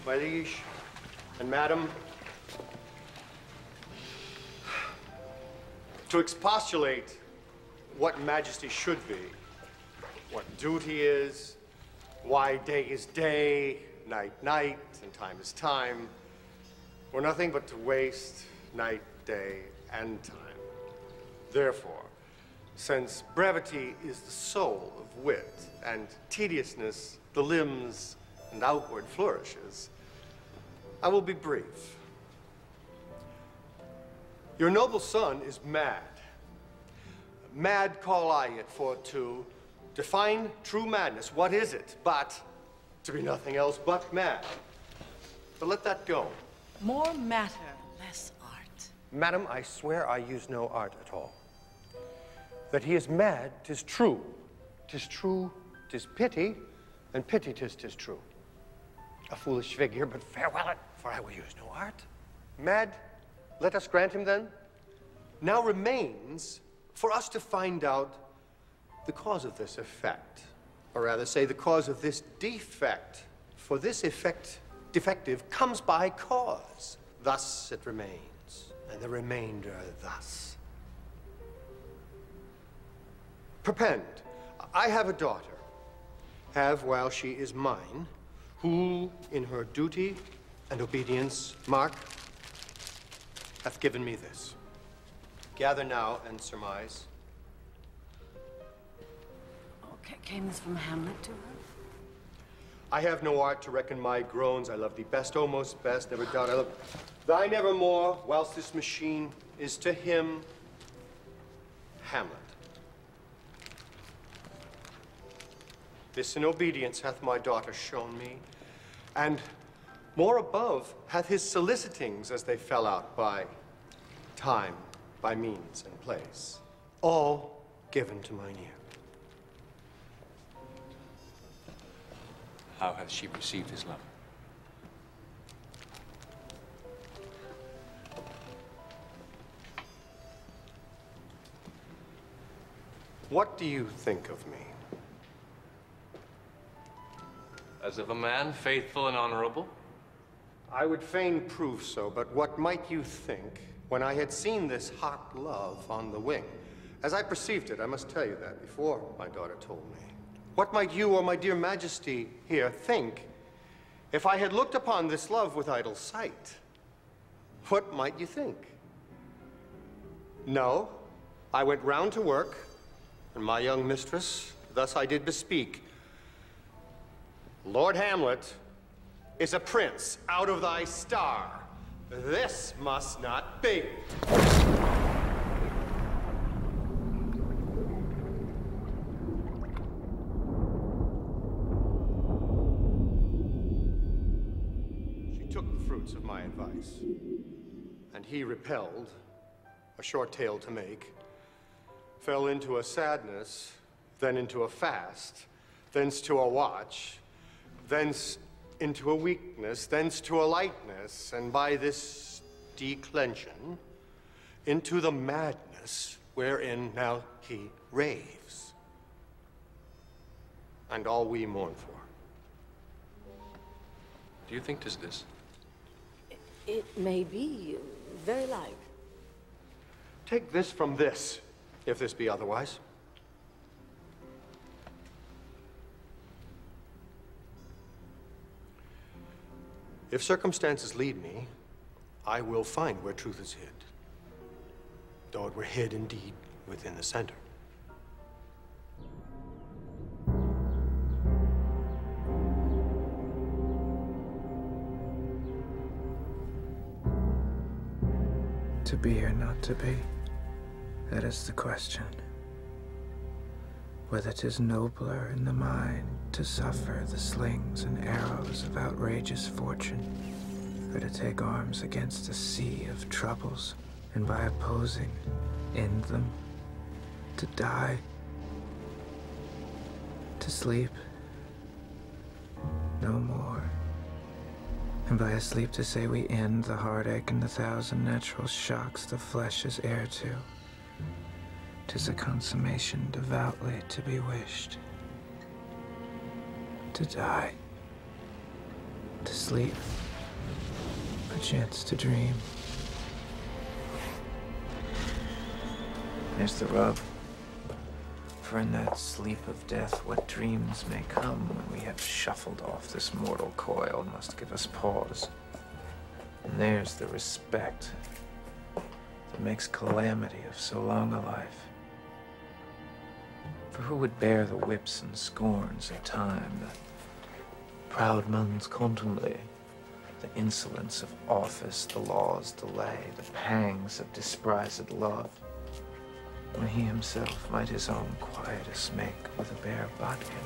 My liege, and madam, to expostulate what majesty should be, what duty is, why day is day, night, night, and time is time, were nothing but to waste night, day, and time. Therefore, since brevity is the soul of wit, and tediousness the limbs and outward flourishes, I will be brief. Your noble son is mad. Mad call I it, for to define true madness, what is it but to be nothing else but mad? But let that go. More matter, less art. Madam, I swear I use no art at all. That he is mad, 'tis true. 'Tis true, 'tis pity, and pity 'tis true. A foolish figure, but farewell it, for I will use no art. Mad, let us grant him then. Now remains for us to find out the cause of this effect, or rather say the cause of this defect, for this effect defective comes by cause. Thus it remains, and the remainder thus. Perpend, I have a daughter, have while she is mine, who in her duty and obedience, mark, hath given me this. Gather now and surmise. Okay, came this from Hamlet to her? I have no art to reckon my groans. I love thee best, oh most best, never doubt I love thy nevermore, whilst this machine is to him Hamlet. This in obedience hath my daughter shown me, and more above hath his solicitings as they fell out by time, by means and place, all given to mine ear. How hath she received his love? What do you think of me? As of a man faithful and honorable? I would fain prove so, but what might you think when I had seen this hot love on the wing? As I perceived it, I must tell you that before my daughter told me. What might you or my dear majesty here think if I had looked upon this love with idle sight? What might you think? No, I went round to work, and my young mistress, thus I did bespeak. Lord Hamlet is a prince out of thy star. This must not be. She took the fruits of my advice, and he repelled, a short tale to make, fell into a sadness, then into a fast, thence to a watch, thence into a weakness, thence to a lightness, and by this declension, into the madness wherein now he raves. And all we mourn for. Do you think 'tis this? It may be, very like. Take this from this, if this be otherwise. If circumstances lead me, I will find where truth is hid, though it were hid indeed within the center. To be or not to be, that is the question. Whether 'tis nobler in the mind to suffer the slings and arrows of outrageous fortune, or to take arms against a sea of troubles, and by opposing, end them, to die, to sleep, no more, and by a sleep to say we end the heartache and the thousand natural shocks the flesh is heir to. 'Tis a consummation devoutly to be wished. To die. to sleep, a chance to dream. There's the rub. For in that sleep of death, what dreams may come when we have shuffled off this mortal coil must give us pause. And there's the respect that makes calamity of so long a life. For who would bear the whips and scorns of time, the proud man's contumely, the insolence of office, the law's delay, the pangs of disprised love, when he himself might his own quietus make with a bare bodkin?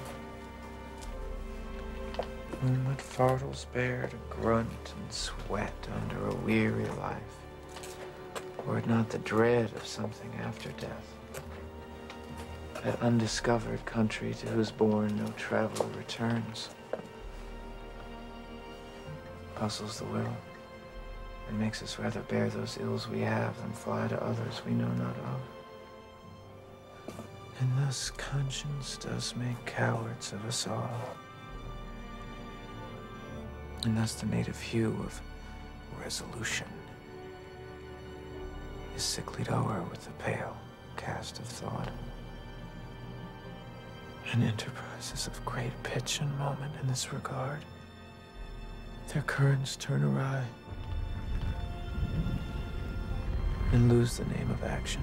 Whom would fardels bear to grunt and sweat under a weary life, were it not the dread of something after death? That undiscovered country to whose bourne no traveler returns puzzles the will, and makes us rather bear those ills we have than fly to others we know not of. And thus conscience does make cowards of us all. And thus the native hue of resolution is sicklied o'er with the pale cast of thought. And enterprises of great pitch and moment in this regard, their currents turn awry and lose the name of action.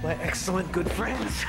My excellent good friends.